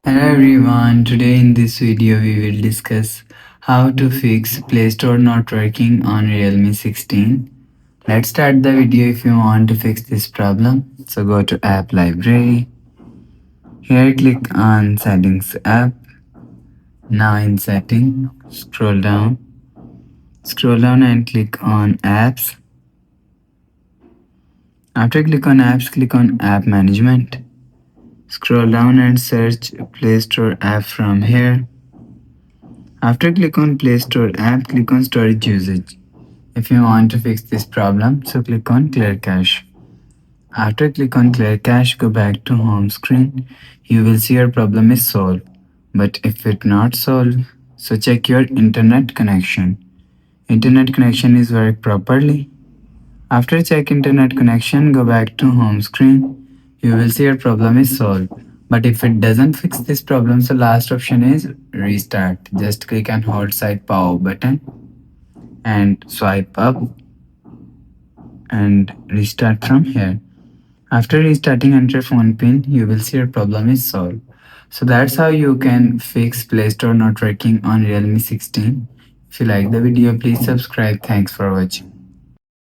Hello everyone, today in this video we will discuss how to fix Play Store not working on Realme 16. Let's start the video. If you want to fix this problem, so go to App Library. Here click on Settings app. Now in Setting, scroll down and click on Apps. After click on Apps, click on App Management. Scroll down and search Play Store app from here. After click on Play Store app, click on storage usage. If you want to fix this problem, so click on clear cache. After click on clear cache, go back to home screen. You will see your problem is solved. But if it not solved, so check your internet connection. Internet connection is work properly. After check internet connection, go back to home screen. You will see your problem is solved. But if it doesn't fix this problem, so last option is restart. Just click and hold side power button and swipe up and restart from here. After restarting, enter phone pin, you will see your problem is solved. So that's how you can fix Play Store not working on Realme 16. If you like the video, please subscribe. Thanks for watching.